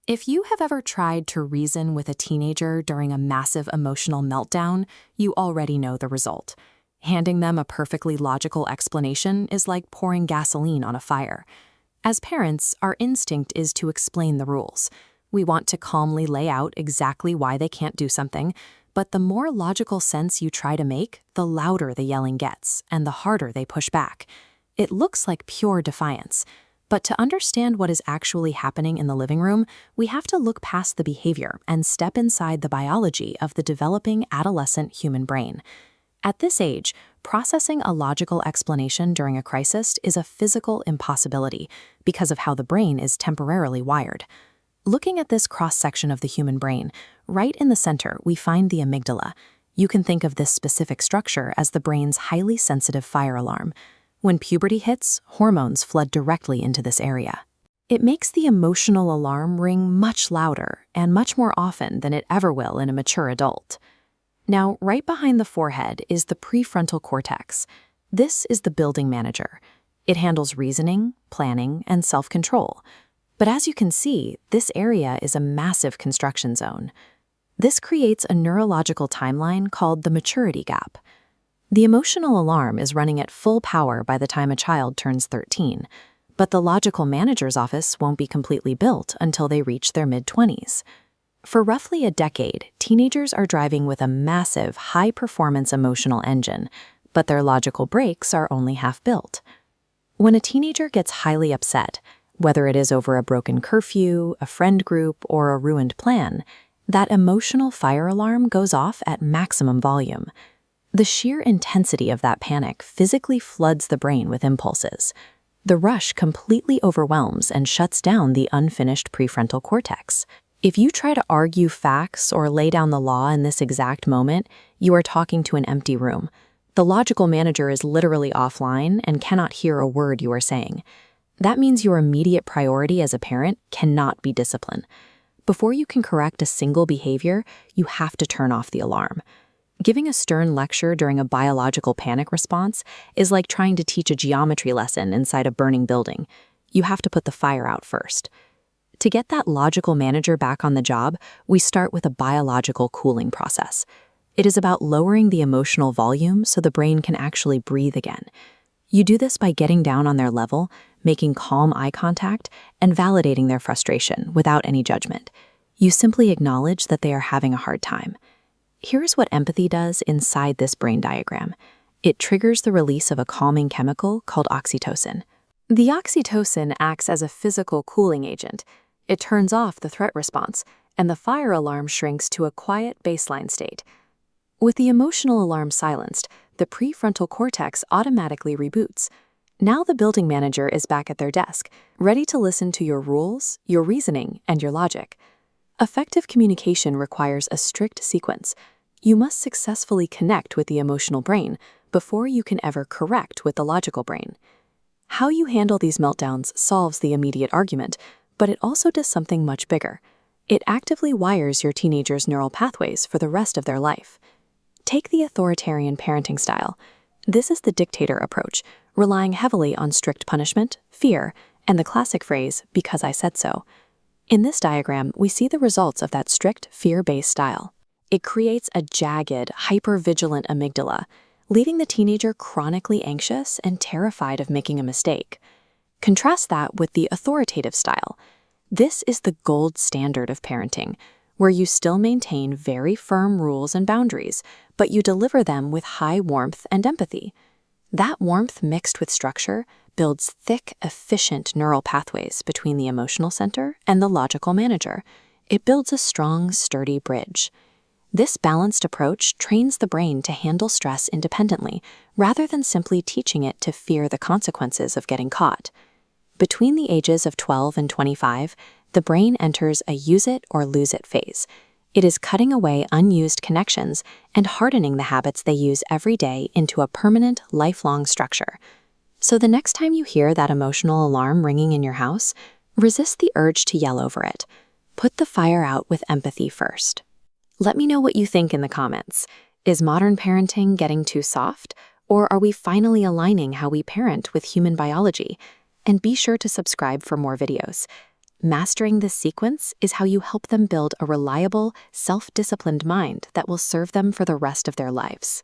If you have ever tried to reason with a teenager during a massive emotional meltdown, you already know the result. Handing them a perfectly logical explanation is like pouring gasoline on a fire. As parents, our instinct is to explain the rules. We want to calmly lay out exactly why they can't do something, but the more logical sense you try to make, the louder the yelling gets, and the harder they push back. It looks like pure defiance. But to understand what is actually happening in the living room, we have to look past the behavior and step inside the biology of the developing adolescent human brain. At this age, processing a logical explanation during a crisis is a physical impossibility because of how the brain is temporarily wired. Looking at this cross-section of the human brain, right in the center, we find the amygdala. You can think of this specific structure as the brain's highly sensitive fire alarm. When puberty hits, hormones flood directly into this area. It makes the emotional alarm ring much louder and much more often than it ever will in a mature adult. Now, right behind the forehead is the prefrontal cortex. This is the building manager. It handles reasoning, planning, and self-control. But as you can see, this area is a massive construction zone. This creates a neurological timeline called the maturity gap. The emotional alarm is running at full power by the time a child turns 13, but the logical manager's office won't be completely built until they reach their mid-20s. For roughly a decade, teenagers are driving with a massive, high-performance emotional engine, but their logical brakes are only half built. When a teenager gets highly upset, whether it is over a broken curfew, a friend group, or a ruined plan, that emotional fire alarm goes off at maximum volume. The sheer intensity of that panic physically floods the brain with impulses. The rush completely overwhelms and shuts down the unfinished prefrontal cortex. If you try to argue facts or lay down the law in this exact moment, you are talking to an empty room. The logical manager is literally offline and cannot hear a word you are saying. That means your immediate priority as a parent cannot be discipline. Before you can correct a single behavior, you have to turn off the alarm. Giving a stern lecture during a biological panic response is like trying to teach a geometry lesson inside a burning building. You have to put the fire out first. To get that logical manager back on the job, we start with a biological cooling process. It is about lowering the emotional volume so the brain can actually breathe again. You do this by getting down on their level, making calm eye contact, and validating their frustration without any judgment. You simply acknowledge that they are having a hard time. Here's what empathy does inside this brain diagram. It triggers the release of a calming chemical called oxytocin. The oxytocin acts as a physical cooling agent. It turns off the threat response, and the fire alarm shrinks to a quiet baseline state. With the emotional alarm silenced, the prefrontal cortex automatically reboots. Now the building manager is back at their desk, ready to listen to your rules, your reasoning, and your logic. Effective communication requires a strict sequence. You must successfully connect with the emotional brain before you can ever correct with the logical brain. How you handle these meltdowns solves the immediate argument, but it also does something much bigger. It actively wires your teenager's neural pathways for the rest of their life. Take the authoritarian parenting style. This is the dictator approach, relying heavily on strict punishment, fear, and the classic phrase, "because I said so." In this diagram, we see the results of that strict, fear-based style. It creates a jagged, hyper-vigilant amygdala, leaving the teenager chronically anxious and terrified of making a mistake. Contrast that with the authoritative style. This is the gold standard of parenting, where you still maintain very firm rules and boundaries, but you deliver them with high warmth and empathy. That warmth mixed with structure builds thick, efficient neural pathways between the emotional center and the logical manager. It builds a strong, sturdy bridge. This balanced approach trains the brain to handle stress independently, rather than simply teaching it to fear the consequences of getting caught. Between the ages of 12 and 25, the brain enters a use it or lose it phase. It is cutting away unused connections and hardening the habits they use every day into a permanent, lifelong structure. So the next time you hear that emotional alarm ringing in your house, resist the urge to yell over it. Put the fire out with empathy first. Let me know what you think in the comments. Is modern parenting getting too soft, or are we finally aligning how we parent with human biology? And be sure to subscribe for more videos. Mastering this sequence is how you help them build a reliable, self-disciplined mind that will serve them for the rest of their lives.